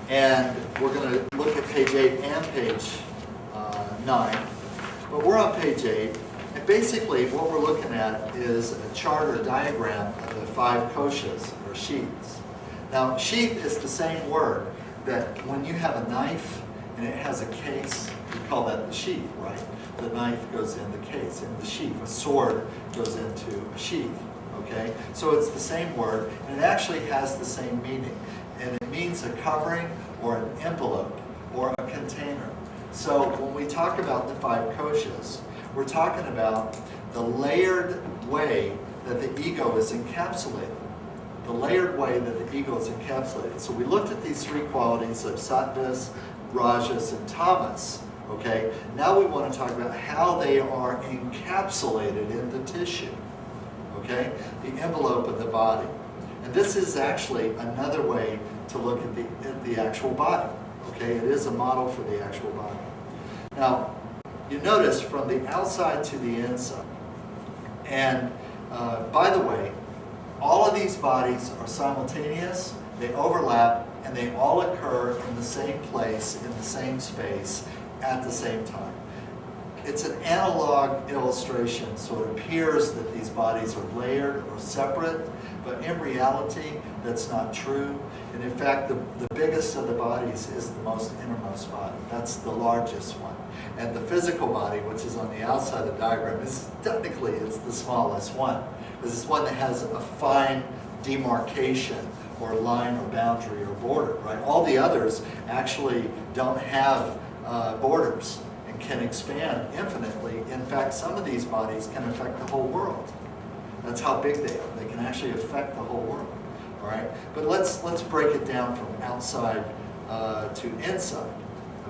And we're going to look at page 8 and page 9. But we're on page 8. And basically what we're looking at is a chart or diagram of the 5 koshas, or sheaths. Now, sheath is the same word that when you have a knife and it has a case, we call that the sheath, right? The knife goes in the case, in the sheath. A sword goes into a sheath, okay? So it's the same word, and it actually has the same meaning. And it means a covering or an envelope or a container. So when we talk about the 5 koshas, we're talking about the layered way that the ego is encapsulated. The layered way that the ego is encapsulated. So we looked at these 3 qualities of sattvas, rajas, and tamas. Okay? Now we want to talk about how they are encapsulated in the tissue. Okay? The envelope of the body. And this is actually another way to look at the actual body. Okay? It is a model for the actual body. Now, you notice from the outside to the inside. And by the way, all of these bodies are simultaneous, they overlap, and they all occur in the same place, in the same space, at the same time. It's an analog illustration, so it appears that these bodies are layered or separate, but in reality, that's not true. And in fact, the biggest of the bodies is the most innermost body. That's the largest one. And the physical body, which is on the outside of the diagram, is technically it's the smallest one. This is one that has a fine demarcation or line or boundary or border, right? All the others actually don't have borders and can expand infinitely. In fact, some of these bodies can affect the whole world. That's how big they are. They can actually affect the whole world, all right? But let's break it down from outside to inside,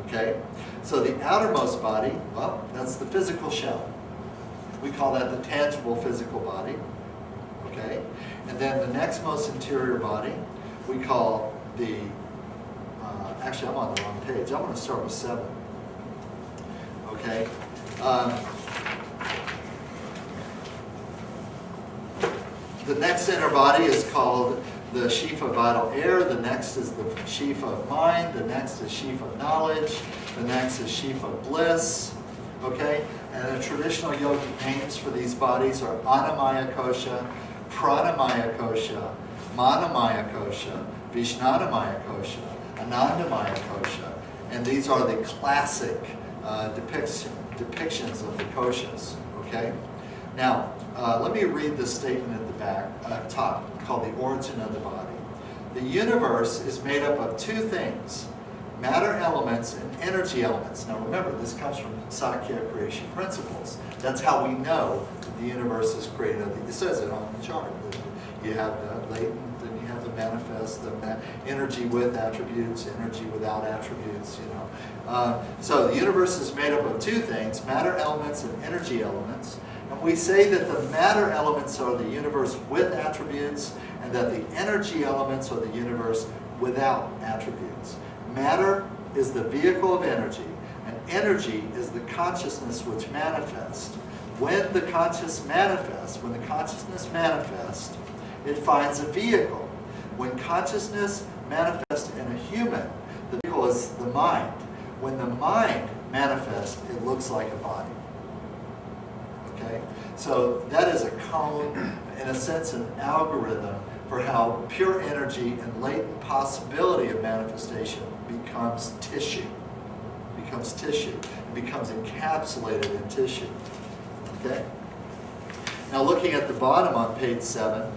okay? So the outermost body, well, that's the physical shell. We call that the tangible physical body. Okay? And then the next most interior body, we call the, actually I'm on the wrong page. I'm going to start with 7. Okay? The next inner body is called the sheath of vital air. The next is the sheath of mind. The next is sheath of knowledge. The next is sheath of bliss. Okay? And the traditional yogic names for these bodies are Annamaya Kosha, Pranamaya Kosha, Manamaya Kosha, Vishnanamaya Kosha, Anandamaya Kosha. And these are the classic depictions of the koshas. Okay? Now, let me read this statement at the back, top, called The Origin of the Body. The universe is made up of 2 things, matter elements and energy elements. Now remember, this comes from Sakya creation principles. That's how we know that the universe is created. It says it on the chart. You have the latent, and you have the manifest, the energy with attributes, energy without attributes, you know. So the universe is made up of 2 things, matter elements and energy elements. And we say that the matter elements are the universe with attributes, and that the energy elements are the universe without attributes. Matter is the vehicle of energy, and energy is the consciousness which manifests. When the consciousness manifests, it finds a vehicle. When consciousness manifests in a human, the vehicle is the mind. When the mind manifests, it looks like a body. Okay? So that is a cone, in a sense, an algorithm for how pure energy and latent possibility of manifestation becomes tissue. It becomes encapsulated in tissue. Okay? Now looking at the bottom on page 7,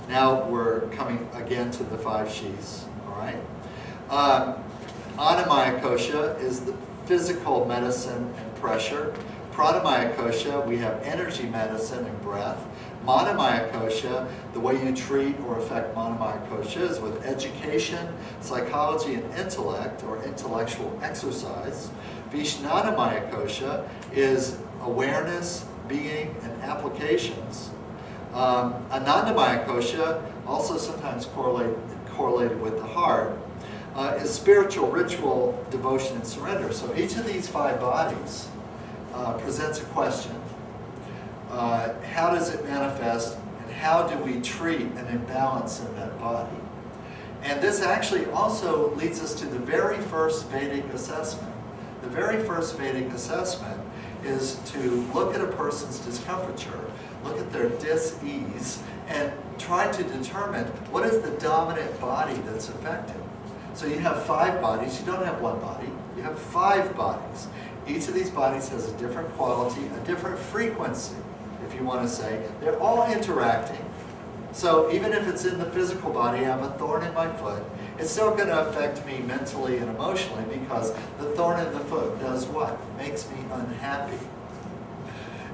now we're coming again to the 5 sheaths. All right? Annamaya Kosha is the physical medicine and pressure. Pranamaya Kosha, we have energy medicine and breath. Manamaya Kosha, the way you treat or affect Manamaya Kosha is with education, psychology, and intellect, or intellectual exercise. Vishnanamaya Kosha is awareness, being, and applications. Anandamaya Kosha, also sometimes correlated with the heart, is spiritual, ritual, devotion, and surrender. So each of these 5 bodies presents a question. How does it manifest, and how do we treat an imbalance in that body? And this actually also leads us to the very first Vedic assessment. The very first Vedic assessment is to look at a person's discomfiture, look at their dis-ease, and try to determine what is the dominant body that's affected. So you have 5 bodies, you don't have 1 body, you have 5 bodies. Each of these bodies has a different quality, a different frequency, if you want to say. They're all interacting. So even if it's in the physical body, I have a thorn in my foot, it's still going to affect me mentally and emotionally because the thorn in the foot does what? Makes me unhappy.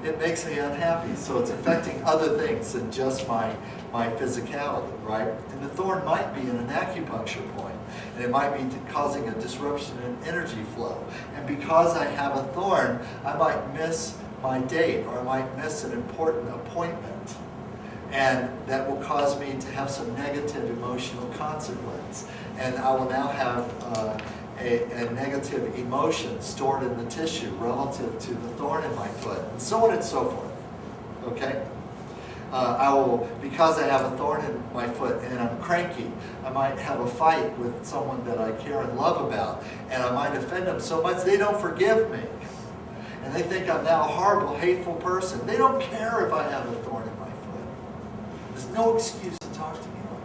It makes me unhappy, so it's affecting other things than just my physicality, right? And the thorn might be in an acupuncture point, and it might be causing a disruption in energy flow. And because I have a thorn, I might miss my date, or I might miss an important appointment. And that will cause me to have some negative emotional consequence. And I will now have a negative emotion stored in the tissue relative to the thorn in my foot, and so on and so forth. Okay? Because I have a thorn in my foot and I'm cranky, I might have a fight with someone that I care and love about, and I might offend them so much they don't forgive me. And they think I'm now a horrible, hateful person. They don't care if I have a thorn in my foot. There's no excuse to talk to me like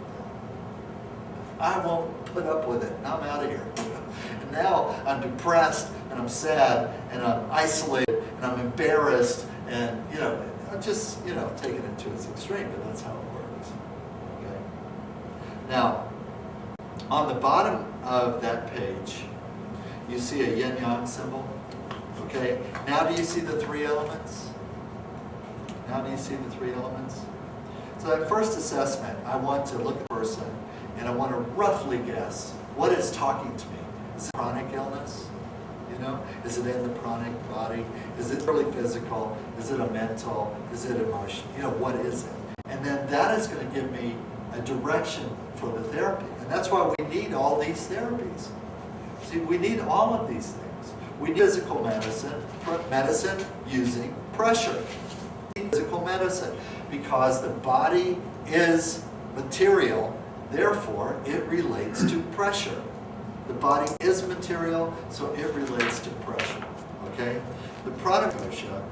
that. I won't put up with it, and I'm out of here. And now I'm depressed, and I'm sad, and I'm isolated, and I'm embarrassed, and, I'm just, taking it to its extreme, but that's how it works. Okay? Now, on the bottom of that page, you see a yin-yang symbol. Okay? Now do you see the 3 elements? Now do you see the 3 elements? So that first assessment, I want to look at the person, and I want to roughly guess what is talking to me. Is it chronic illness? Is it in the pranic body? Is it really physical? Is it a mental? Is it emotional? What is it? And then that is going to give me a direction for the therapy. And that's why we need all these therapies. See, we need all of these things. We need physical medicine using pressure. We need physical medicine because the body is material, therefore it relates to pressure. The body is material, so it relates to pressure. Okay? The pranakosha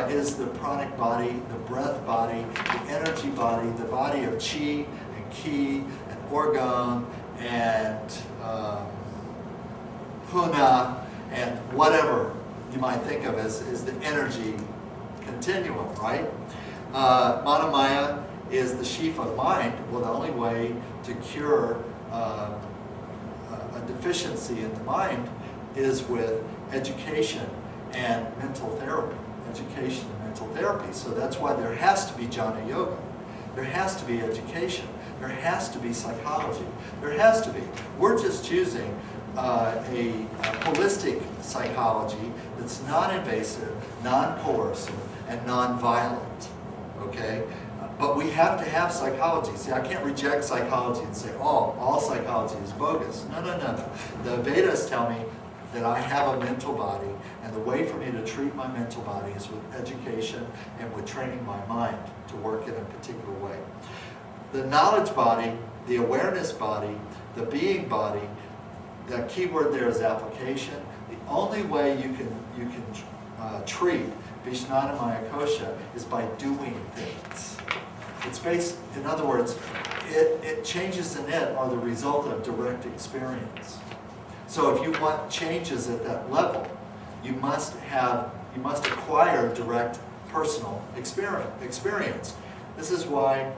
is the pranic body, the breath body, the energy body, the body of chi and ki and organ and puna and whatever you might think of as the energy continuum, right? Manamaya is the sheath of mind. Well, the only way to cure a deficiency in the mind is with education and mental therapy. Education and mental therapy. So that's why there has to be jnana yoga. There has to be education. There has to be psychology. There has to be. We're just choosing a holistic psychology that's non-invasive, non-coercive, and non-violent. Okay? But we have to have psychology. See, I can't reject psychology and say, oh, all psychology is bogus. No, no, no, no. The Vedas tell me that I have a mental body, and the way for me to treat my mental body is with education and with training my mind to work in a particular way. The knowledge body, the awareness body, the being body, the key word there is application. The only way you can treat Vijnanamaya Kosha is by doing things. It's based, in other words, changes in it are the result of direct experience. So if you want changes at that level, you must acquire direct personal experience. This is why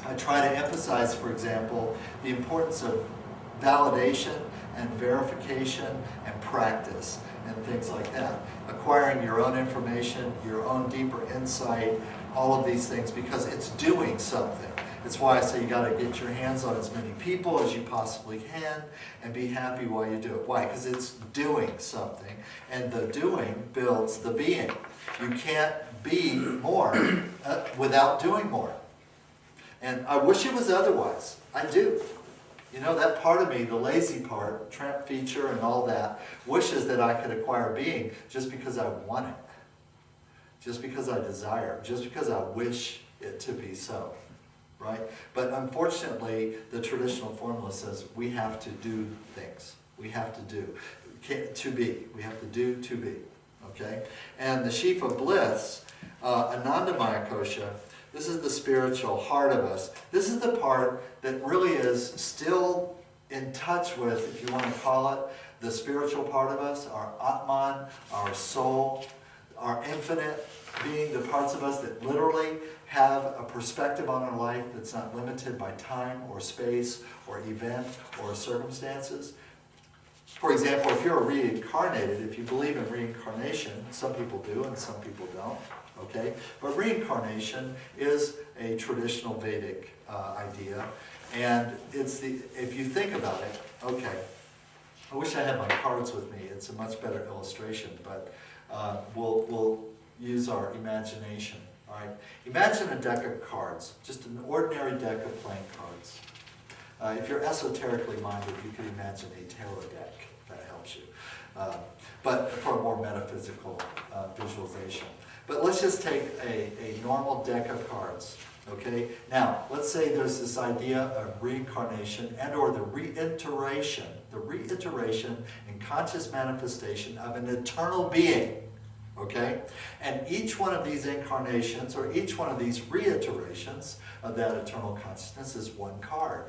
I try to emphasize, for example, the importance of validation and verification and practice and things like that. Acquiring your own information, your own deeper insight, all of these things, because it's doing something. That's why I say you got to get your hands on as many people as you possibly can and be happy while you do it. Why? Because it's doing something, and the doing builds the being. You can't be more without doing more. And I wish it was otherwise. I do. That part of me, the lazy part, tramp feature and all that, wishes that I could acquire being just because I want it. Just because I desire, just because I wish it to be so. right? But unfortunately, the traditional formula says we have to do things. We have to do. To be. We have to do to be. Okay? And the sheaf of bliss, Anandamaya Kosha, this is the spiritual heart of us. This is the part that really is still in touch with, if you want to call it, the spiritual part of us, our Atman, our soul, our infinite being, the parts of us that literally have a perspective on our life that's not limited by time or space or event or circumstances. For example, if you're reincarnated, if you believe in reincarnation, some people do and some people don't, okay? But reincarnation is a traditional Vedic idea, and it's if you think about it, okay, I wish I had my cards with me. It's a much better illustration, but we'll use our imagination, all right? Imagine a deck of cards, just an ordinary deck of playing cards. If you're esoterically minded, you could imagine a tarot deck, if that helps you. But for a more metaphysical visualization. But let's just take a normal deck of cards, okay? Now, let's say there's this idea of reincarnation and or the reiteration and conscious manifestation of an eternal being, okay? And each one of these incarnations or each one of these reiterations of that eternal consciousness is one card.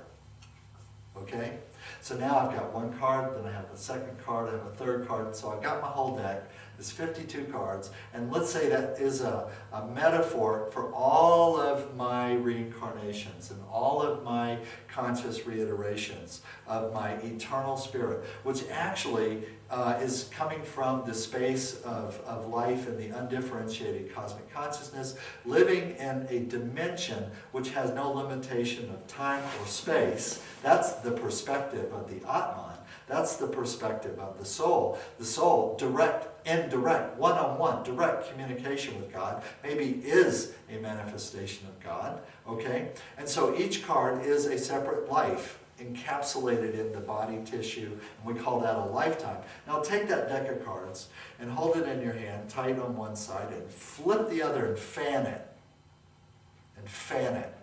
Okay? So now I've got one card, then I have a second card, I have a third card, so I've got my whole deck. It's 52 cards, and let's say that is a metaphor for all of my reincarnations and all of my conscious reiterations of my eternal spirit, which actually is coming from the space of life in the undifferentiated cosmic consciousness, living in a dimension which has no limitation of time or space. That's the perspective of the Atman. That's the perspective of the soul. The soul, direct, indirect, one-on-one, direct communication with God, maybe is a manifestation of God, okay? And so each card is a separate life encapsulated in the body tissue, and we call that a lifetime. Now take that deck of cards and hold it in your hand, tight on one side, and flip the other and fan it. And fan it.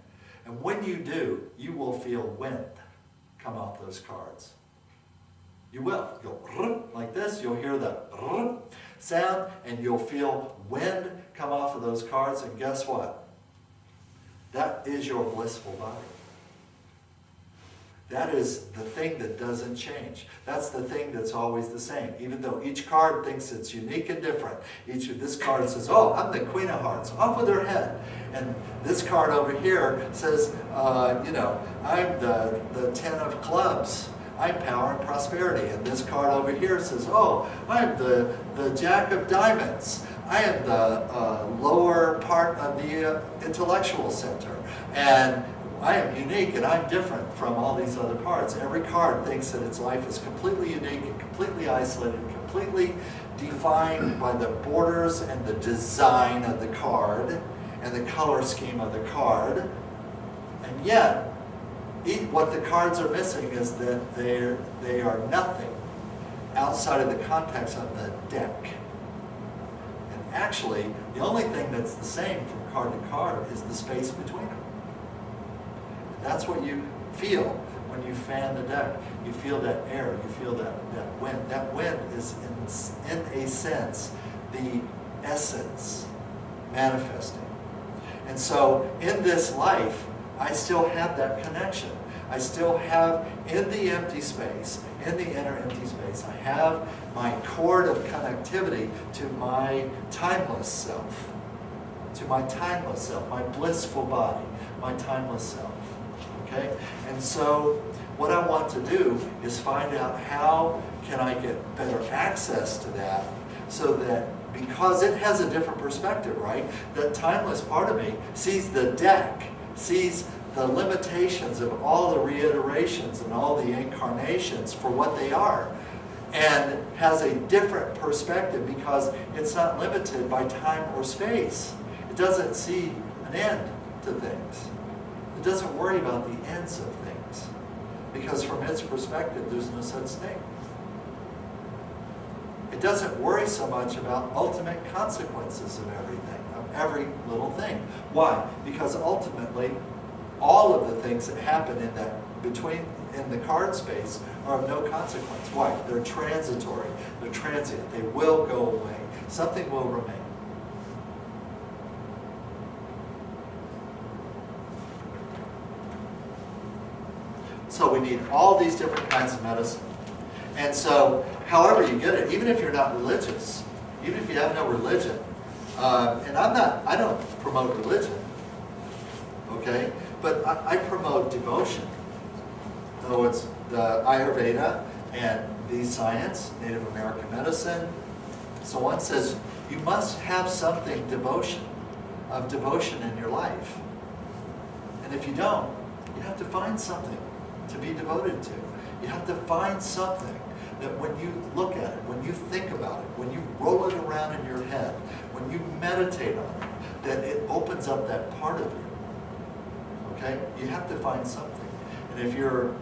And when you do, you will feel wind come off those cards. You will. You'll like this, you'll hear the sound, and you'll feel wind come off of those cards, and guess what? That is your blissful body. That is the thing that doesn't change. That's the thing that's always the same. Even though each card thinks it's unique and different. This card says, oh, I'm the Queen of Hearts, off with her head. And this card over here says, I'm the Ten of Clubs. I'm power and prosperity. And this card over here says, oh, I'm the Jack of Diamonds. I am the lower part of the intellectual center. And I am unique and I'm different from all these other parts. Every card thinks that its life is completely unique and completely isolated, completely defined by the borders and the design of the card and the color scheme of the card. And yet, what the cards are missing is that they are nothing outside of the context of the deck. And actually, the only thing that's the same from card to card is the space between them. That's what you feel when you fan the deck. You feel that air, you feel that wind. That wind is, in a sense, the essence manifesting. And so, in this life, I still have that connection. I still have, in the empty space, in the inner empty space, I have my cord of connectivity to my timeless self. To my timeless self, my blissful body, my timeless self. Okay? And so what I want to do is find out how can I get better access to that so that, because it has a different perspective, right? That timeless part of me sees the deck, sees the limitations of all the reiterations and all the incarnations for what they are, and has a different perspective because it's not limited by time or space. It doesn't see an end to things. It doesn't worry about the ends of things because from its perspective there's no such thing. It doesn't worry so much about ultimate consequences of everything, of every little thing. Why? Because ultimately all of the things that happen in that in the card space are of no consequence. Why? They're transitory. They're transient. They will go away. Something will remain. So we need all these different kinds of medicine. And so, however you get it, even if you're not religious, even if you have no religion, and I don't promote religion, okay? But I promote devotion. In other words, the Ayurveda and the science, Native American medicine, so on says you must have something of devotion in your life. And if you don't, you have to find something to be devoted to. You have to find something that when you look at it, when you think about it, when you roll it around in your head, when you meditate on it, that it opens up that part of you. Okay? You have to find something. And if you're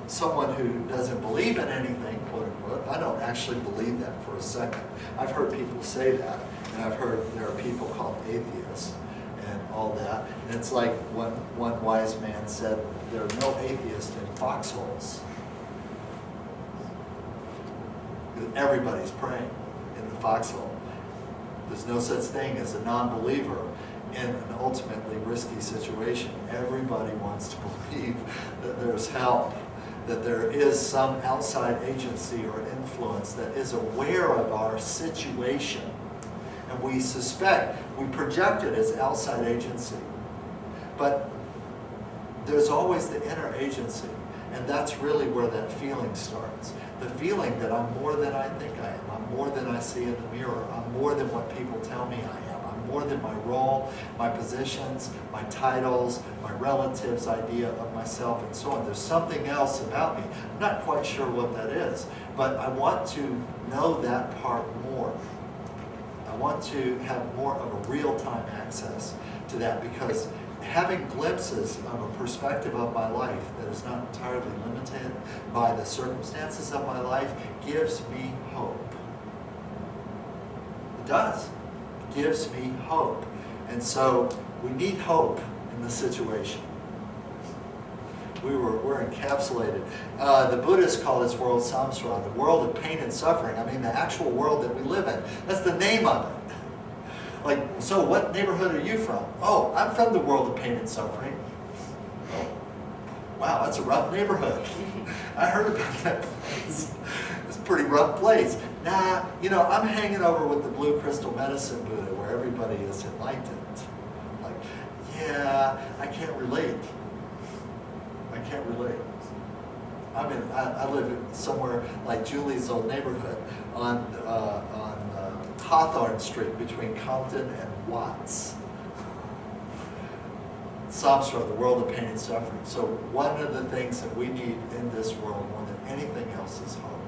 someone who doesn't believe in anything, quote unquote, I don't actually believe that for a second. I've heard people say that, and I've heard there are people called atheists and all that. And it's like one wise man said, there are no atheists in foxholes. Everybody's praying in the foxhole. There's no such thing as a non-believer in an ultimately risky situation. Everybody wants to believe that there's help, that there is some outside agency or influence that is aware of our situation. And we suspect, we project it as outside agency. But there's always the inner agency, and that's really where that feeling starts. The feeling that I'm more than I think I am. I'm more than I see in the mirror. I'm more than what people tell me I am. I'm more than my role, my positions, my titles, my relatives' idea of myself, and so on. There's something else about me. I'm not quite sure what that is, but I want to know that part more. I want to have more of a real-time access to that, because having glimpses of a perspective of my life that is not entirely limited by the circumstances of my life gives me hope. It does. It gives me hope. And so we need hope in the situation. We're encapsulated. The Buddhists call this world samsara, the world of pain and suffering. I mean, the actual world that we live in. That's the name of it. Like, so what neighborhood are you from? Oh, I'm from the world of pain and suffering. Oh, wow, that's a rough neighborhood. I heard about that place. It's a pretty rough place. Nah, you know, I'm hanging over with the blue crystal medicine Buddha where everybody is enlightened. Like, yeah, I can't relate. I can't relate. I live somewhere like Julie's old neighborhood on Hawthorne Street between Compton and Watts. Samsara, the world of pain and suffering. So one of the things that we need in this world more than anything else is hope.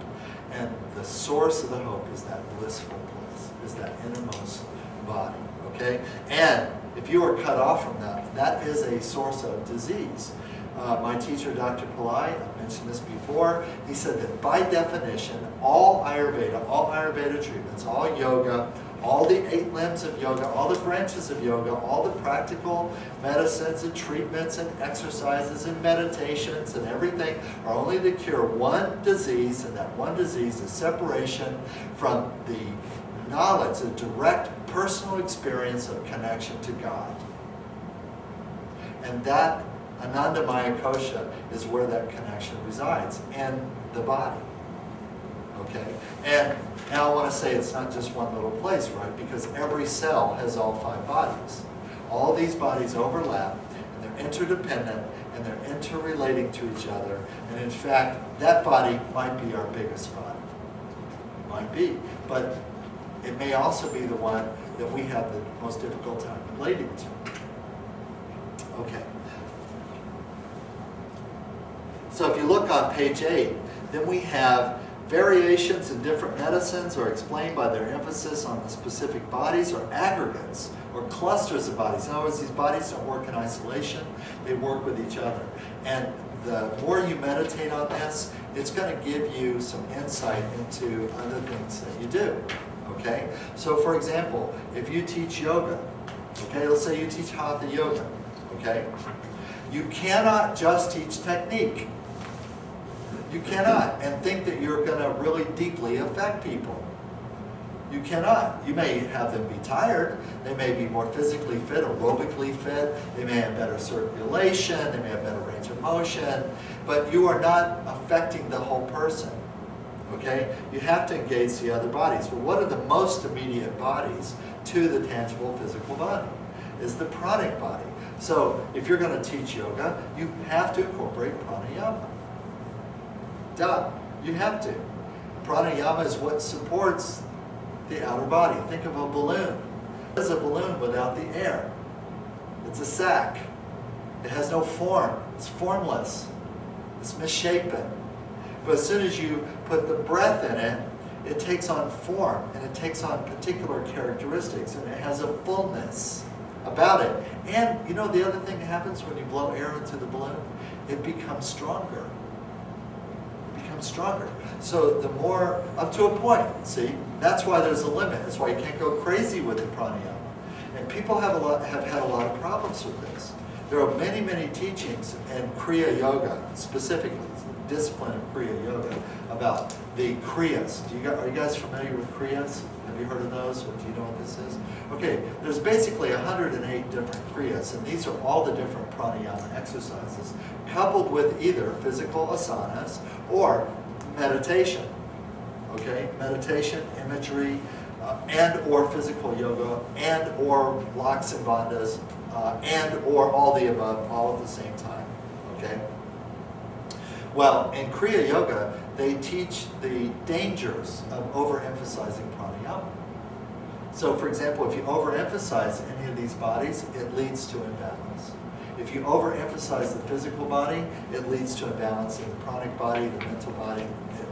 And the source of the hope is that blissful place, is that innermost body, okay? And if you are cut off from that, that is a source of disease. My teacher, Dr. Pillai, I mentioned this before, he said that by definition, all Ayurveda treatments, all yoga, all the 8 limbs of yoga, all the branches of yoga, all the practical medicines and treatments and exercises and meditations and everything are only to cure one disease, and that one disease is separation from the knowledge, the direct personal experience of connection to God. And that Anandamaya Kosha is where that connection resides, in the body. Okay? And now I want to say it's not just one little place, right? Because every cell has all 5 bodies. All these bodies overlap, and they're interdependent, and they're interrelating to each other. And in fact, that body might be our biggest body. Might be. But it may also be the one that we have the most difficult time relating to. Okay. So if you look on page 8, then we have variations in different medicines are explained by their emphasis on the specific bodies or aggregates or clusters of bodies. In other words, these bodies don't work in isolation, they work with each other. And the more you meditate on this, it's going to give you some insight into other things that you do. Okay? So for example, if you teach yoga, okay, let's say you teach Hatha yoga, okay? You cannot just teach technique. You cannot, and think that you're going to really deeply affect people. You cannot. You may have them be tired. They may be more physically fit, aerobically fit. They may have better circulation. They may have better range of motion. But you are not affecting the whole person. Okay? You have to engage the other bodies. Well, what are the most immediate bodies to the tangible physical body? Is the pranic body. So if you're going to teach yoga, you have to incorporate pranayama. Duh. You have to. Pranayama is what supports the outer body. Think of a balloon. What is a balloon without the air? It's a sack. It has no form. It's formless. It's misshapen. But as soon as you put the breath in it, it takes on form, and it takes on particular characteristics, and it has a fullness about it. And you know the other thing that happens when you blow air into the balloon? It becomes stronger. Stronger. So the more, up to a point, see, that's why there's a limit. That's why you can't go crazy with the pranayama. And people have had a lot of problems with this. There are many, many teachings in Kriya Yoga, specifically the discipline of Kriya Yoga, about the Kriyas. Are you guys familiar with Kriyas? Have you heard of those? Or do you know what this is? Okay, there's basically 108 different Kriyas, and these are all the different pranayama exercises, coupled with either physical asanas or meditation. Okay, meditation, imagery, and or physical yoga, and or blocks and bandhas, and or all the above, all at the same time. Okay. Well, in Kriya Yoga, they teach the dangers of overemphasizing pranayama. So, for example, if you overemphasize any of these bodies, it leads to imbalance. If you overemphasize the physical body, it leads to imbalance in the pranic body, the mental body,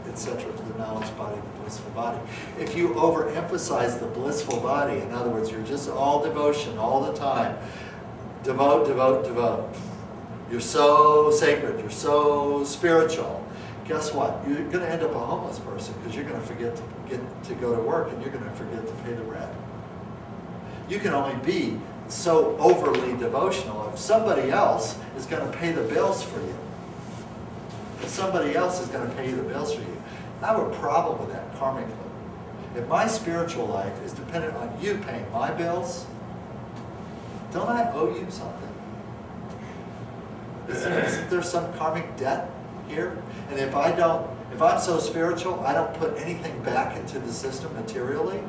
etc., the knowledge body, the blissful body. If you overemphasize the blissful body, in other words, you're just all devotion all the time, devote, devote, devote. You're so sacred, you're so spiritual. Guess what? You're going to end up a homeless person because you're going to forget to go to work, and you're going to forget to pay the rent. You can only be so overly devotional if somebody else is going to pay the bills for you. If somebody else is going to pay the bills for you. I have a problem with that karmically. If my spiritual life is dependent on you paying my bills, don't I owe you something? Isn't there some karmic debt here? And if I'm so spiritual, I don't put anything back into the system materially,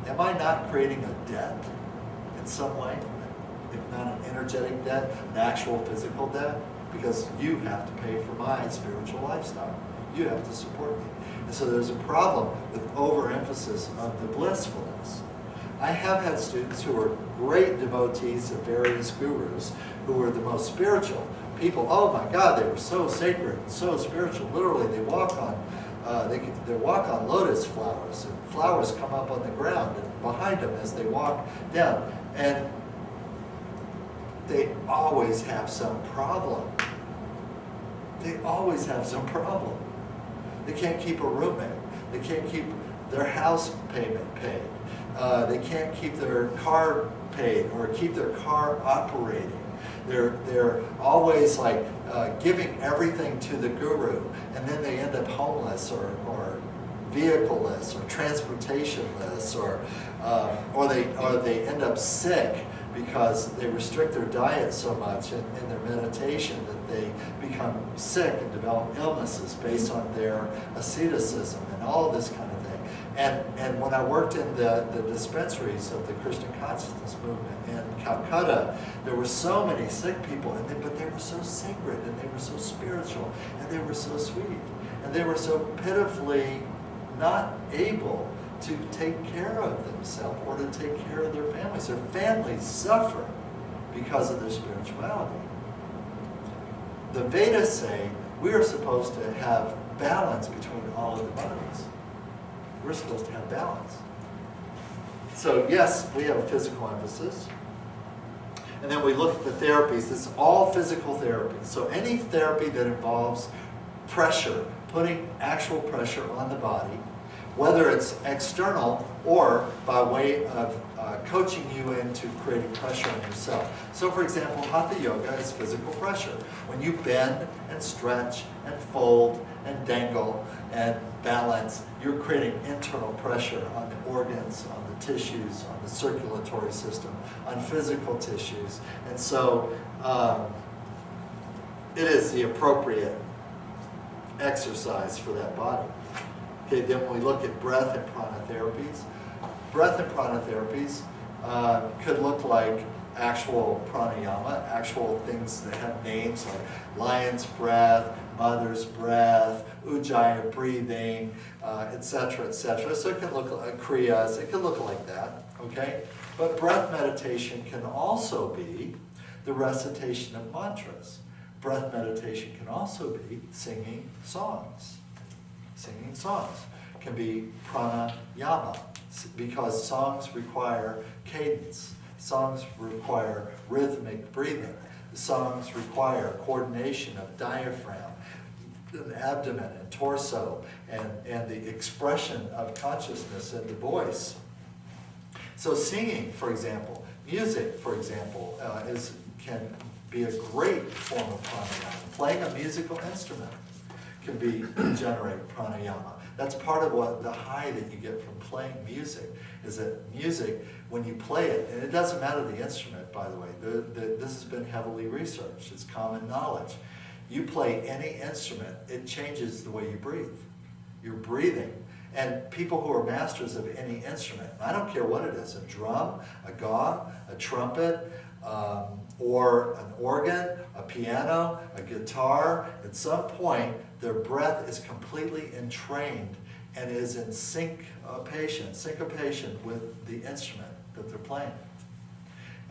am I not creating a debt in some way? If not an energetic debt, an actual physical debt? Because you have to pay for my spiritual lifestyle. You have to support me. And so there's a problem with overemphasis of the blissfulness. I have had students who are great devotees of various gurus who were the most spiritual people. Oh my God, they were so sacred and so spiritual. Literally, they walk on lotus flowers, and flowers come up on the ground and behind them as they walk down. And they always have some problem. They always have some problem. They can't keep a roommate. They can't keep their house payment paid. They can't keep their car paid or keep their car operating. They're always like giving everything to the guru, and then they end up homeless or vehicle-less or transportation-less, or they end up sick because they restrict their diet so much in their meditation that they become sick and develop illnesses based on their asceticism and all this kind of thing. And when I worked in the dispensaries of the Christian consciousness movement in Calcutta, there were so many sick people, but they were so sacred, and they were so spiritual, and they were so sweet, and they were so pitifully not able to take care of themselves or to take care of their families. Their families suffer because of their spirituality. The Vedas say we are supposed to have balance between all of the bodies. We're supposed to have balance. So yes, we have a physical emphasis. And then we look at the therapies. It's all physical therapy. So any therapy that involves pressure, putting actual pressure on the body, whether it's external or by way of coaching you into creating pressure on yourself. So for example, Hatha Yoga is physical pressure. When you bend and stretch and fold and dangle and balance, you're creating internal pressure on the organs, on the tissues, on the circulatory system, on physical tissues. And so it is the appropriate exercise for that body. Okay, then when we look at breath and prana therapies, could look like actual pranayama, actual things that have names like lion's breath, mother's breath, ujjayi breathing, etc., etc. So it can look like kriyas, it can look like that, okay? But breath meditation can also be the recitation of mantras. Breath meditation can also be singing songs. Singing songs can be pranayama, because songs require cadence. Songs require rhythmic breathing. Songs require coordination of diaphragm, and abdomen and torso, and the expression of consciousness in the voice. So singing, for example, music, for example, can be a great form of pranayama. Playing a musical instrument can generate pranayama. That's part of what the high that you get from playing music, is that music, when you play it, and it doesn't matter the instrument, by the way, this has been heavily researched, it's common knowledge. You play any instrument, it changes the way you breathe. You're breathing. And people who are masters of any instrument, I don't care what it is, a drum, a gong, a trumpet, or an organ, a piano, a guitar, at some point their breath is completely entrained and is in syncopation with the instrument that they're playing.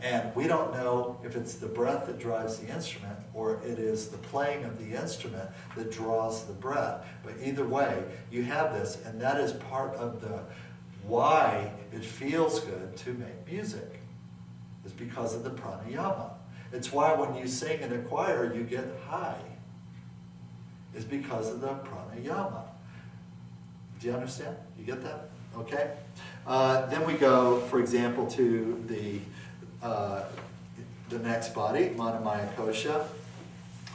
And we don't know if it's the breath that drives the instrument or it is the playing of the instrument that draws the breath. But either way, you have this, and that is part of the why it feels good to make music, is because of the pranayama. It's why when you sing in a choir, you get high. It's because of the pranayama. Do you understand? You get that? Okay. Then we go, for example, to the next body, Manamaya Kosha.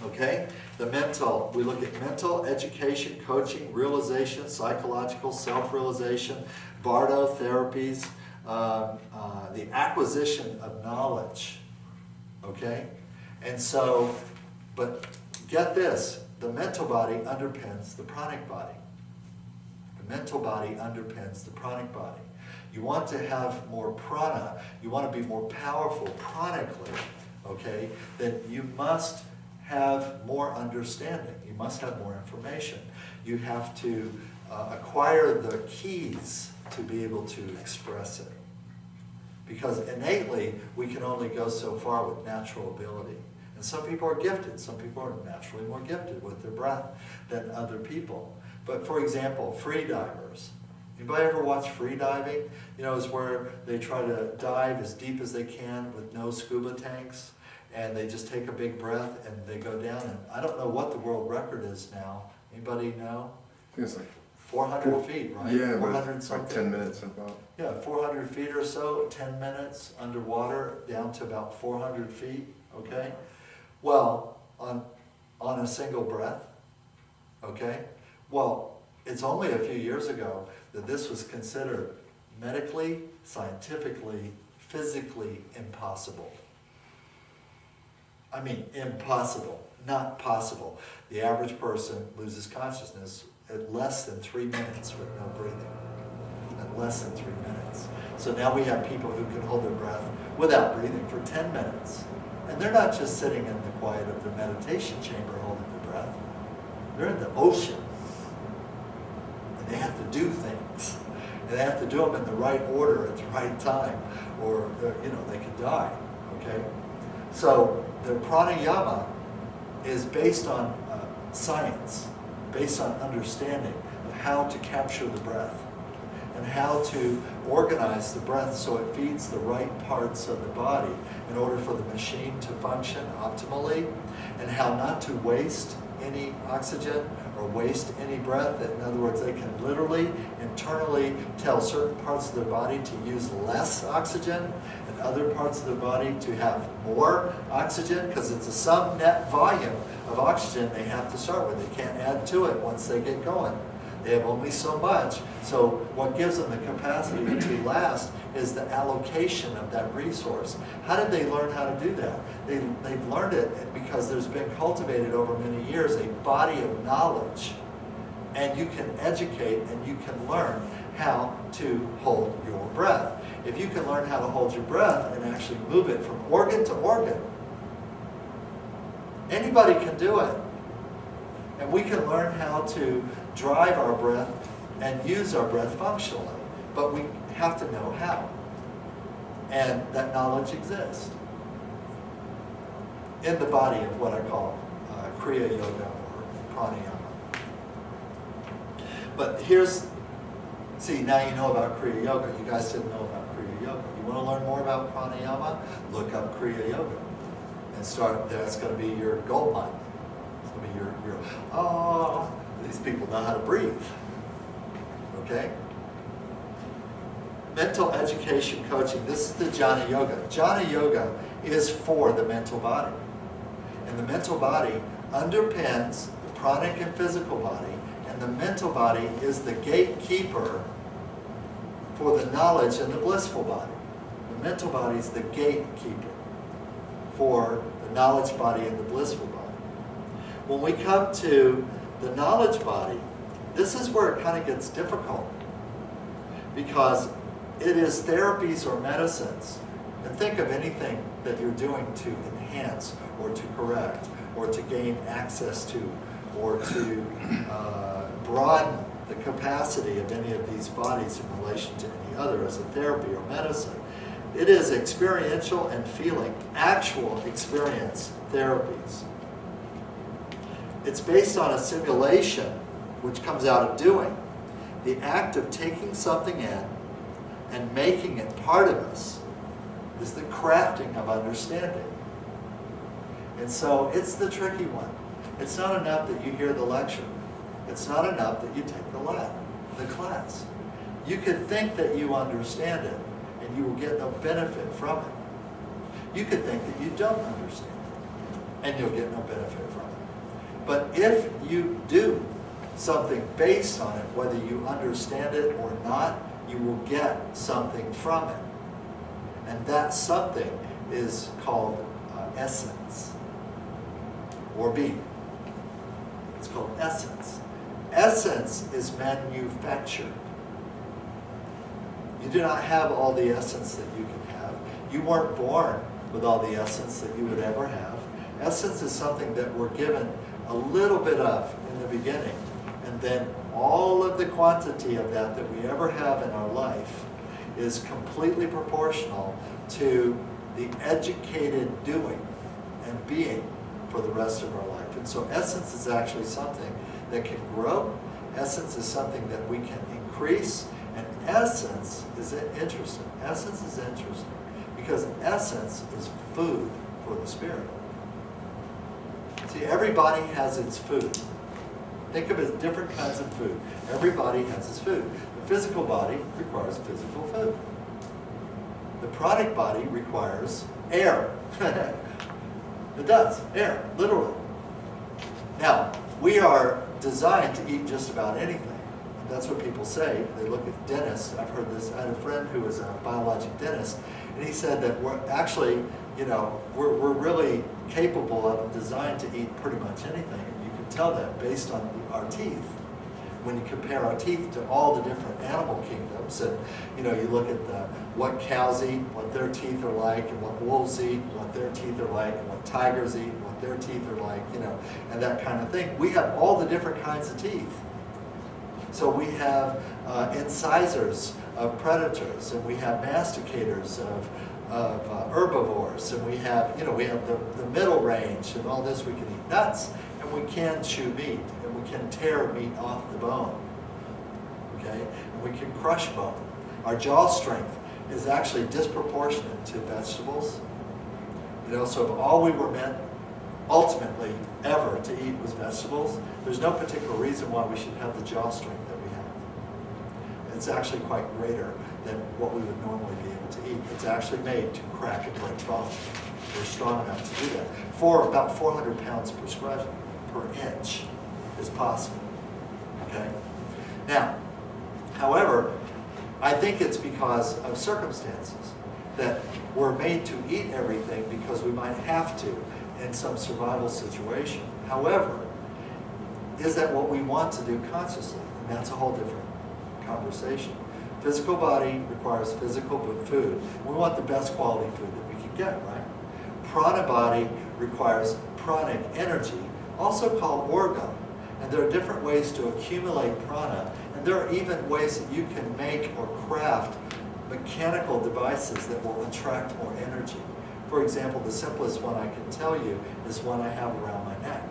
Okay? The mental, we look at mental, education, coaching, realization, psychological, self-realization, Bardo therapies, the acquisition of knowledge. Okay? And so, but get this, the mental body underpins the pranic body. The mental body underpins the pranic body. You want to have more prana, you want to be more powerful pranically, okay, then you must have more understanding. You must have more information. You have to acquire the keys to be able to express it. Because innately, we can only go so far with natural ability. And some people are gifted. Some people are naturally more gifted with their breath than other people. But for example, free divers. Anybody ever watch free diving? You know, it's where they try to dive as deep as they can with no scuba tanks, and they just take a big breath and they go down. And I don't know what the world record is now. Anybody know? I think it's like 400 feet, right? Yeah, 400 something. like 10 minutes about. Yeah, 400 feet or so, 10 minutes underwater, down to about 400 feet, okay? Well, on a single breath, okay? Well, it's only a few years ago that this was considered medically, scientifically, physically impossible. I mean, impossible, not possible. The average person loses consciousness at less than 3 minutes with no breathing. At less than 3 minutes. So now we have people who can hold their breath without breathing for 10 minutes. And they're not just sitting in the quiet of their meditation chamber holding their breath. They're in the ocean. And they have to do things. And they have to do them in the right order at the right time, or you know, they could die. Okay? So the pranayama is based on science, based on understanding of how to capture the breath and how to organize the breath so it feeds the right parts of the body in order for the machine to function optimally, and how not to waste any oxygen or waste any breath. In other words, they can literally internally tell certain parts of their body to use less oxygen and other parts of their body to have more oxygen, because it's a sum net volume of oxygen they have to start with. They can't add to it once they get going. They have only so much. So what gives them the capacity to last is the allocation of that resource. How did they learn how to do that? They've learned it because there's been cultivated over many years a body of knowledge. And you can educate and you can learn how to hold your breath. If you can learn how to hold your breath and actually move it from organ to organ, anybody can do it. And we can learn how to drive our breath and use our breath functionally. But we have to know how. And that knowledge exists in the body of what I call Kriya Yoga or Pranayama. But here's, see, now you know about Kriya Yoga. You guys didn't know about Kriya Yoga. You want to learn more about Pranayama? Look up Kriya Yoga. And start, that's going to be your gold mine. It's going to be your oh, these people know how to breathe. Okay? Mental education coaching. This is the Jnana Yoga. Jnana Yoga is for the mental body. And the mental body underpins the pranic and physical body, and the mental body is the gatekeeper for the knowledge and the blissful body. The mental body is the gatekeeper for the knowledge body and the blissful body. When we come to the knowledge body, this is where it kind of gets difficult, because it is therapies or medicines. And think of anything that you're doing to enhance or to correct or to gain access to or to broaden the capacity of any of these bodies in relation to any other as a therapy or medicine. It is experiential and feeling, actual experience therapies. It's based on a simulation, which comes out of doing. The act of taking something in and making it part of us is the crafting of understanding. And so it's the tricky one. It's not enough that you hear the lecture. It's not enough that you take the class. You could think that you understand it and you will get no benefit from it. You could think that you don't understand it and you'll get no benefit from it. But if you do something based on it, whether you understand it or not, you will get something from it. And that something is called essence, or being. It's called essence. Essence is manufactured. You do not have all the essence that you can have. You weren't born with all the essence that you would ever have. Essence is something that we're given a little bit of in the beginning, and then all of the quantity of that we ever have in our life is completely proportional to the educated doing and being for the rest of our life. And so essence is actually something that can grow. Essence is something that we can increase. And essence is interesting. Essence is interesting because essence is food for the spirit. See, every body has its food. Think of it as different kinds of food. Every body has its food. The physical body requires physical food. The pranic body requires air. It does, air, literally. Now, we are designed to eat just about anything. And that's what people say. They look at dentists. I've heard this. I had a friend who was a biologic dentist, and he said that we're actually, we're really capable of designed to eat pretty much anything. And you can tell that based on our teeth. When you compare our teeth to all the different animal kingdoms, and you look at what cows eat, what their teeth are like, and what wolves eat, what their teeth are like, and what tigers eat, what their teeth are like, and that kind of thing. We have all the different kinds of teeth. So we have incisors of predators, and we have masticators of herbivores, and we have the middle range, and all this. We can eat nuts, and we can chew meat. We can tear meat off the bone, okay? And we can crush bone. Our jaw strength is actually disproportionate to vegetables. So if all we were meant ultimately ever to eat was vegetables, there's no particular reason why we should have the jaw strength that we have. It's actually quite greater than what we would normally be able to eat. It's actually made to crack and break bones. We're strong enough to do that. For about 400 pounds per inch is possible. Okay? Now, however, I think it's because of circumstances that we're made to eat everything because we might have to in some survival situation. However, is that what we want to do consciously? And that's a whole different conversation. Physical body requires physical food. We want the best quality food that we can get, right? Prana body requires pranic energy, also called orgone. And there are different ways to accumulate prana, and there are even ways that you can make or craft mechanical devices that will attract more energy. For example, the simplest one I can tell you is one I have around my neck.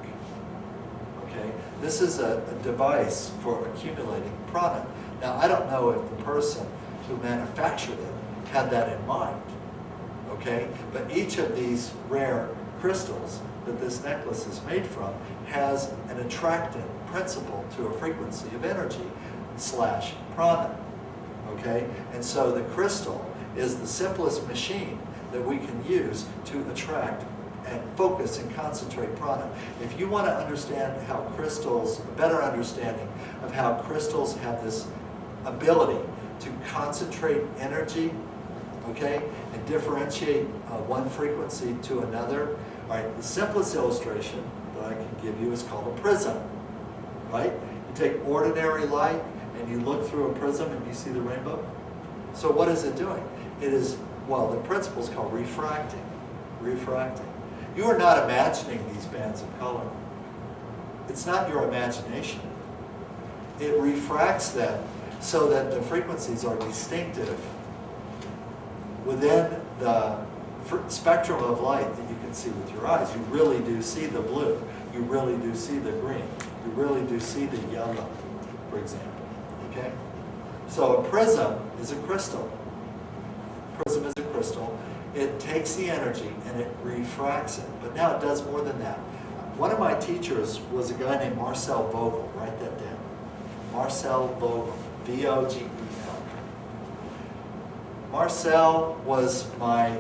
Okay? This is a device for accumulating prana. Now, I don't know if the person who manufactured it had that in mind. Okay? But each of these rare crystals that this necklace is made from has an attractant principle to a frequency of energy / prana. Okay? And so the crystal is the simplest machine that we can use to attract and focus and concentrate prana. If you want to understand how crystals, a better understanding of how crystals have this ability to concentrate energy, okay, and differentiate one frequency to another. All right, the simplest illustration that I can give you is called a prism, right? You take ordinary light and you look through a prism and you see the rainbow. So what is it doing? It is, well, the principle is called refracting. Refracting. You are not imagining these bands of color. It's not your imagination. It refracts them so that the frequencies are distinctive within the spectrum of light that you can see with your eyes. You really do see the blue. You really do see the green. You really do see the yellow, for example. Okay? So a prism is a crystal. Prism is a crystal. It takes the energy and it refracts it. But now it does more than that. One of my teachers was a guy named Marcel Vogel. Write that down. Marcel Vogel. V-O-G-E-L. Marcel was my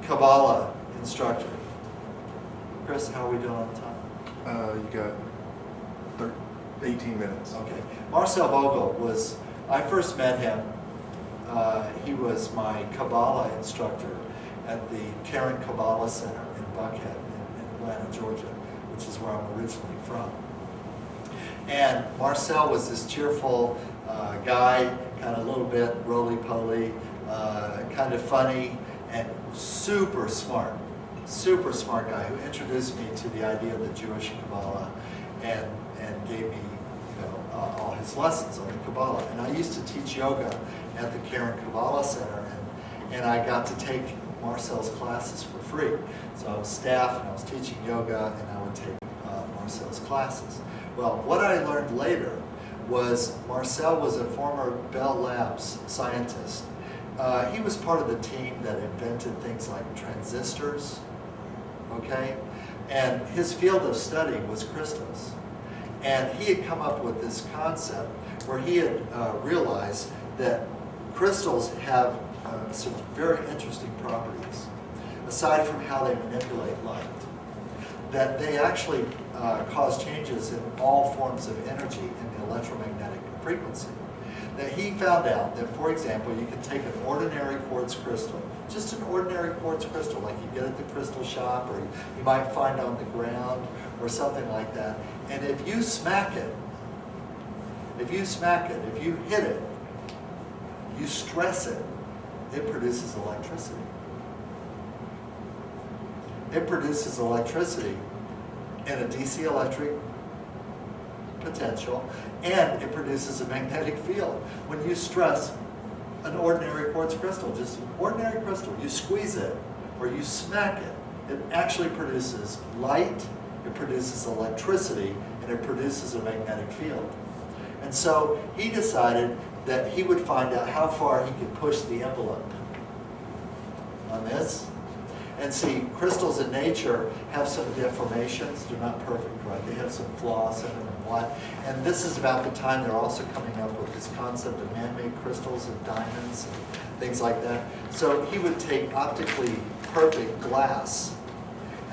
Kabbalah instructor. Chris, how are we doing on time? You got 18 minutes. Okay. Marcel Vogel was, I first met him, he was my Kabbalah instructor at the Karen Kabbalah Center in Buckhead in Atlanta, Georgia, which is where I'm originally from. And Marcel was this cheerful guy, kind of a little bit roly-poly, kind of funny, and super smart guy who introduced me to the idea of the Jewish Kabbalah and gave me, you know, all his lessons on the Kabbalah. And I used to teach yoga at the Karen Kabbalah Center, and I got to take Marcel's classes for free. So I was staff and I was teaching yoga, and I would take Marcel's classes. Well, what I learned later was Marcel was a former Bell Labs scientist. He was part of the team that invented things like transistors, okay? And his field of study was crystals. And he had come up with this concept where he had realized that crystals have some very interesting properties, aside from how they manipulate light, that they actually cause changes in all forms of energy in the electromagnetic frequency. That he found out that, for example, you can take an ordinary quartz crystal, just an ordinary quartz crystal like you get at the crystal shop or you might find on the ground or something like that, and if you smack it, if you hit it, you stress it, it produces electricity. It produces electricity in a DC electric potential, and it produces a magnetic field. When you stress an ordinary quartz crystal, just an ordinary crystal, you squeeze it or you smack it, it actually produces light, it produces electricity, and it produces a magnetic field. And so he decided that he would find out how far he could push the envelope on this. And see, crystals in nature have some deformations. They're not perfect, right? They have some flaws in them and what. And this is about the time they're also coming up with this concept of man-made crystals and diamonds and things like that. So he would take optically perfect glass,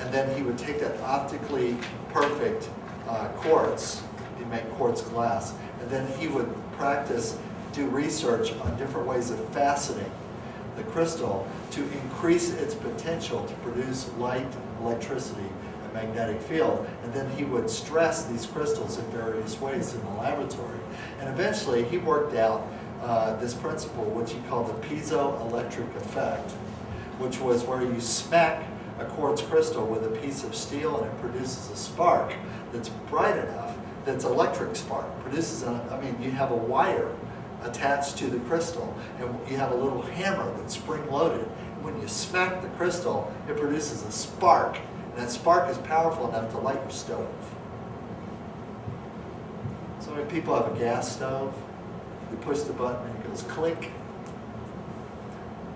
and then he would take that optically perfect quartz, he'd make quartz glass, and then he would do research on different ways of faceting the crystal to increase its potential to produce light, electricity, and magnetic field. And then he would stress these crystals in various ways in the laboratory. And eventually he worked out this principle, which he called the piezoelectric effect, which was where you smack a quartz crystal with a piece of steel and it produces a spark that's bright enough, that's electric spark. You have a wire attached to the crystal, and you have a little hammer that's spring-loaded. When you smack the crystal, it produces a spark, and that spark is powerful enough to light your stove. So many people have a gas stove. You push the button and it goes click.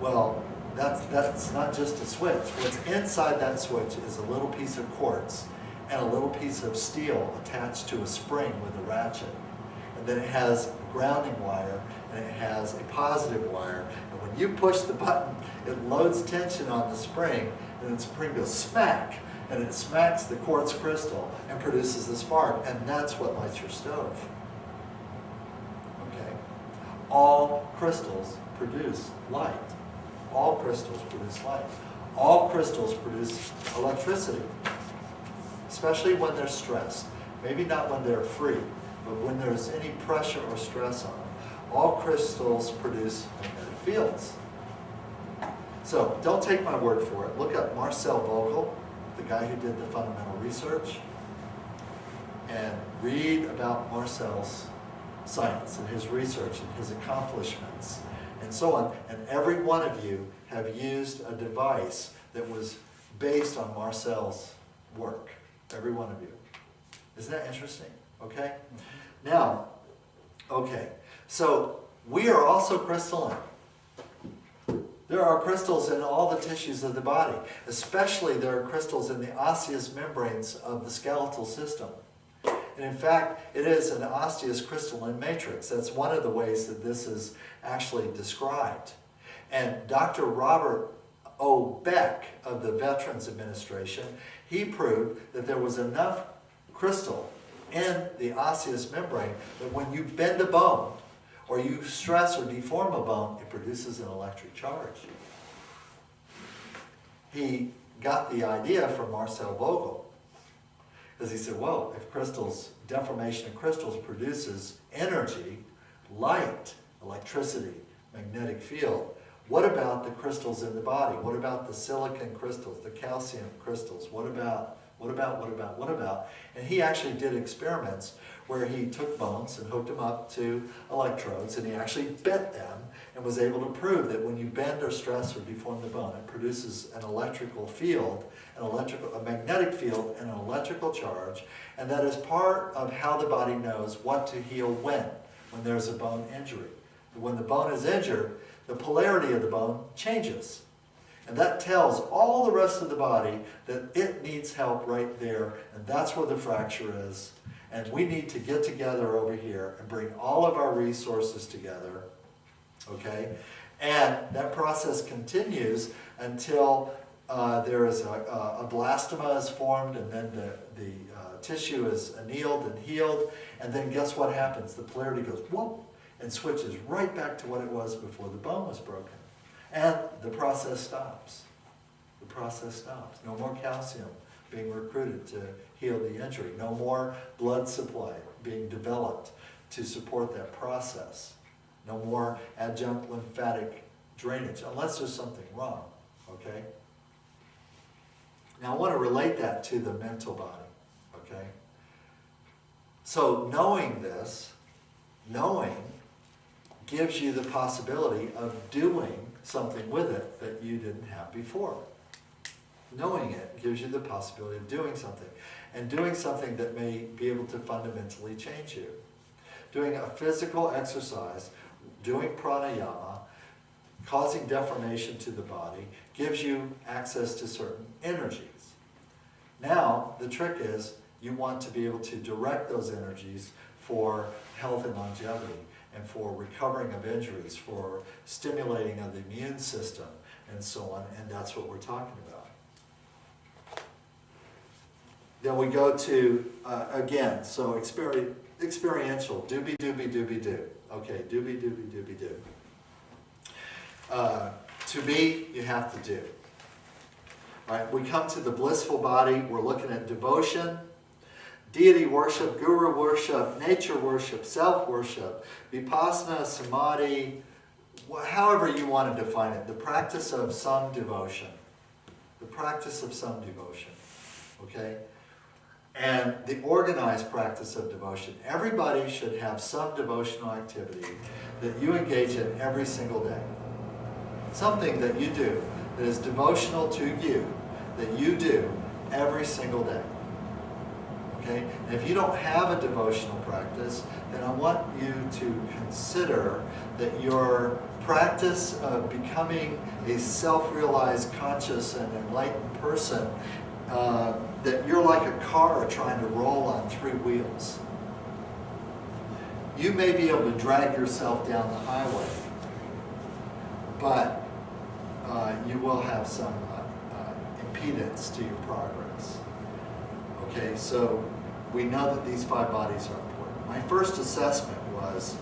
Well, that's not just a switch. What's inside that switch is a little piece of quartz and a little piece of steel attached to a spring with a ratchet. And then it has a grounding wire, and it has a positive wire. And when you push the button, it loads tension on the spring, and the spring goes smack, and it smacks the quartz crystal and produces the spark, and that's what lights your stove. Okay? All crystals produce light. All crystals produce light. All crystals produce electricity, especially when they're stressed. Maybe not when they're free, but when there's any pressure or stress on them. All crystals produce magnetic fields. So don't take my word for it. Look up Marcel Vogel, the guy who did the fundamental research, and read about Marcel's science and his research and his accomplishments and so on. And every one of you have used a device that was based on Marcel's work. Every one of you. Isn't that interesting? Okay? Now, okay, so we are also crystalline. There are crystals in all the tissues of the body. Especially there are crystals in the osseous membranes of the skeletal system. And in fact, it is an osseous crystalline matrix. That's one of the ways that this is actually described. And Dr. Robert O. Beck of the Veterans Administration, he proved that there was enough crystal in the osseous membrane that when you bend a bone or you stress or deform a bone, it produces an electric charge. He got the idea from Marcel Vogel, because he said, well, if deformation of crystals produces energy, light, electricity, magnetic field, what about the crystals in the body? What about the silicon crystals, the calcium crystals? What about? And he actually did experiments where he took bones and hooked them up to electrodes, and he actually bent them and was able to prove that when you bend or stress or deform the bone, it produces an electrical field, a magnetic field, and an electrical charge, and that is part of how the body knows what to heal when there's a bone injury. When the bone is injured, the polarity of the bone changes. And that tells all the rest of the body that it needs help right there, and that's where the fracture is. And we need to get together over here and bring all of our resources together, okay? And that process continues until there is a blastoma is formed, and then the tissue is annealed and healed, and then guess what happens? The polarity goes whoop and switches right back to what it was before the bone was broken. And the process stops. The process stops. No more calcium being recruited to heal the injury. No more blood supply being developed to support that process. No more adjunct lymphatic drainage, unless there's something wrong, okay? Now I want to relate that to the mental body, okay? So knowing this, gives you the possibility of doing something with it that you didn't have before. Knowing it gives you the possibility of doing something, and doing something that may be able to fundamentally change you. Doing a physical exercise, doing pranayama, causing deformation to the body, gives you access to certain energies. Now, the trick is you want to be able to direct those energies for health and longevity, and for recovering of injuries, for stimulating of the immune system, and so on, and that's what we're talking about. Then we go to, again, so experiential, doobie doobie doobie doo. Okay, doobie doobie doobie doo. To be, you have to do. All right, we come to the blissful body. We're looking at devotion, deity worship, guru worship, nature worship, self-worship, vipassana, samadhi, however you want to define it. The practice of some devotion. The practice of some devotion. Okay? And the organized practice of devotion. Everybody should have some devotional activity that you engage in every single day. Something that you do that is devotional to you, that you do every single day. Okay? And if you don't have a devotional practice, then I want you to consider that your practice of becoming a self-realized, conscious, and enlightened person, that you're like a car trying to roll on 3 wheels. You may be able to drag yourself down the highway, but you will have some impedance to your progress. Okay, so we know that these 5 bodies are important. My first assessment was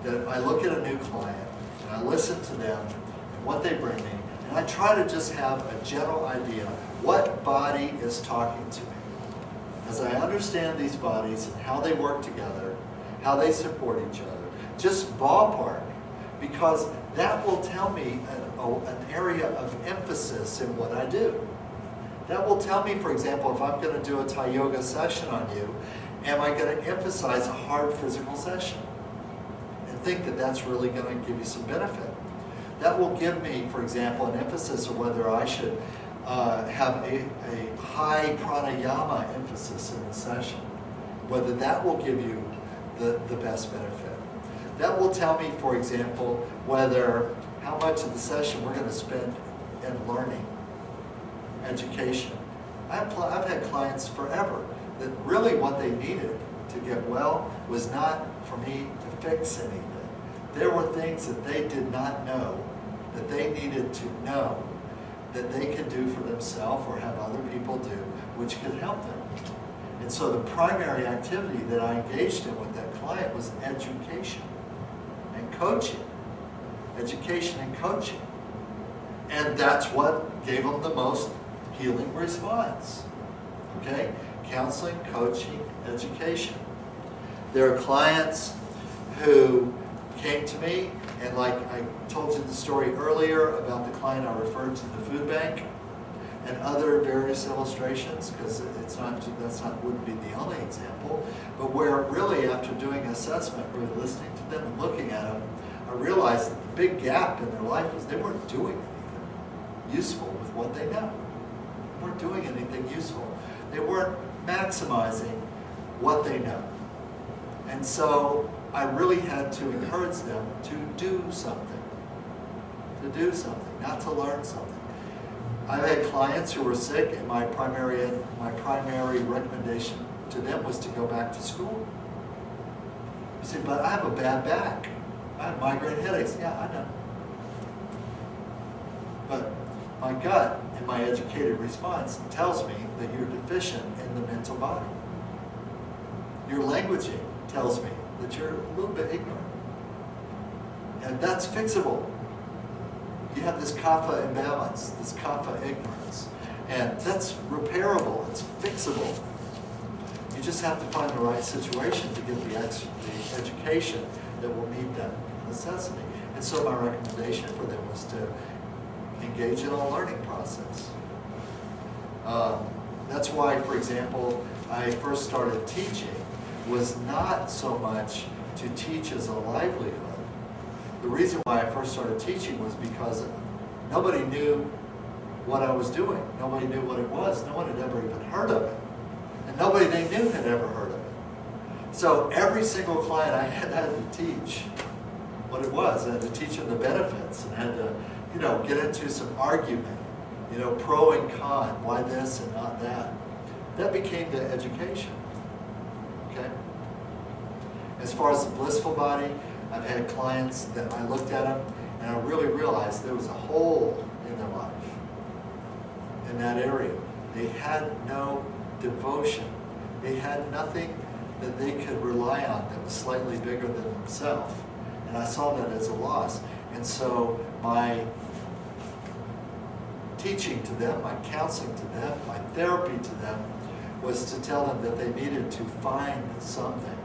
that I look at a new client and I listen to them and what they bring me, and I try to just have a general idea what body is talking to me. As I understand these bodies and how they work together, how they support each other, just ballpark, because that will tell me an area of emphasis in what I do. That will tell me, for example, if I'm going to do a Thai yoga session on you, am I going to emphasize a hard physical session and think that that's really going to give you some benefit? That will give me, for example, an emphasis of whether I should have a high pranayama emphasis in the session, whether that will give you the best benefit. That will tell me, for example, whether how much of the session we're going to spend in learning, education. I've had clients forever that really what they needed to get well was not for me to fix anything. There were things that they did not know that they needed to know that they could do for themselves or have other people do, which could help them. And so the primary activity that I engaged in with that client was education and coaching. Education and coaching. And that's what gave them the most healing response. Okay? Counseling, coaching, education. There are clients who came to me, and like I told you the story earlier about the client I referred to the food bank and other various illustrations, because wouldn't be the only example, but where really after doing an assessment, really listening to them and looking at them, I realized that the big gap in their life was they weren't doing anything useful with what they know. They weren't doing anything useful. They weren't maximizing what they know. And so I really had to encourage them to do something. To do something, not to learn something. I've had clients who were sick, and my primary recommendation to them was to go back to school. You say, but I have a bad back. I have migraine headaches. Yeah, I know. But my gut and my educated response tells me that you're deficient in the mental body. Your languaging tells me that you're a little bit ignorant. And that's fixable. You have this kapha imbalance, this kapha ignorance. And that's repairable, it's fixable. You just have to find the right situation to get the education that will meet that necessity. And so my recommendation for them was to engage in a learning process. That's why, for example, I first started teaching was not so much to teach as a livelihood. The reason why I first started teaching was because nobody knew what I was doing. Nobody knew what it was. No one had ever even heard of it. And nobody they knew had ever heard of it. So every single client I had to teach what it was. I had to teach them the benefits and had to, get into some argument, pro and con, why this and not that. That became the education, okay? As far as the blissful body, I've had clients that I looked at them and I really realized there was a hole in their life in that area. They had no devotion. They had nothing that they could rely on that was slightly bigger than themselves. And I saw that as a loss. And so my teaching to them, my counseling to them, my therapy to them was to tell them that they needed to find something.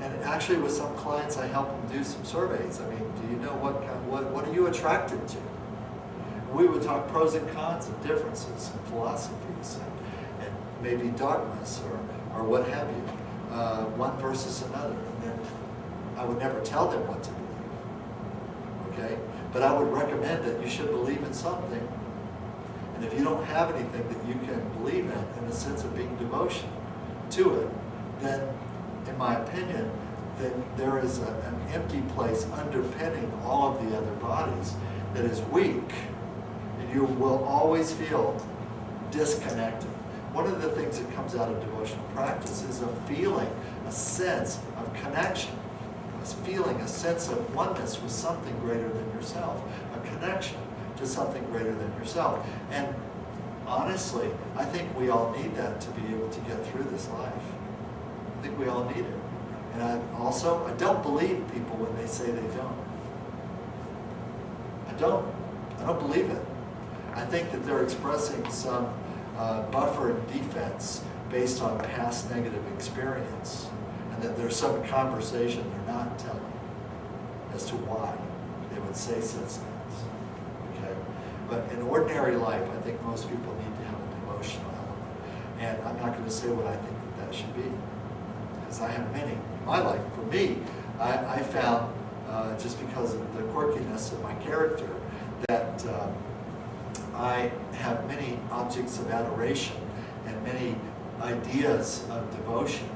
And actually with some clients I help them do some surveys. I mean, do you know what are you attracted to? We would talk pros and cons and differences and philosophies and maybe dogmas or what have you, one versus another. And then I would never tell them what to believe, okay? But I would recommend that you should believe in something. And if you don't have anything that you can believe in a sense of being devotion to it, then in my opinion, then there is an empty place underpinning all of the other bodies that is weak. And you will always feel disconnected. One of the things that comes out of devotional practice is a feeling, a sense of connection, a feeling, a sense of oneness with something greater than yourself, a connection to something greater than yourself. And honestly, I think we all need that to be able to get through this life. I think we all need it. And I don't believe people when they say they don't. I don't believe it. I think that they're expressing some buffer and defense based on past negative experience, and that there's some conversation they're not telling as to why they would say such things. Okay? But in ordinary life, I think most people need to have a devotional element. And I'm not going to say what I think that should be, because I have many in my life. For me, I found, just because of the quirkiness of my character, that I have many objects of adoration and many ideas of devotion.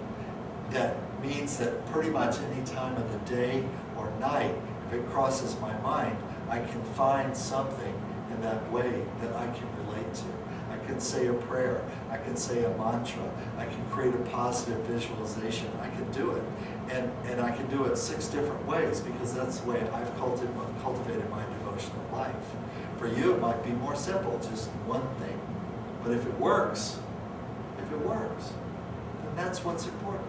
That means that pretty much any time of the day or night, if it crosses my mind, I can find something in that way that I can relate to. I can say a prayer, I can say a mantra, I can create a positive visualization, I can do it. And I can do it 6 different ways, because that's the way I've cultivated my devotional life. For you, it might be more simple, just one thing. But if it works, then that's what's important.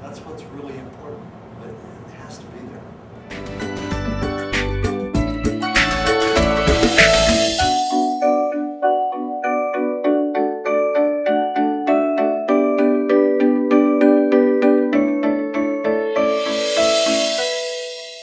That's what's really important. But it has to be there.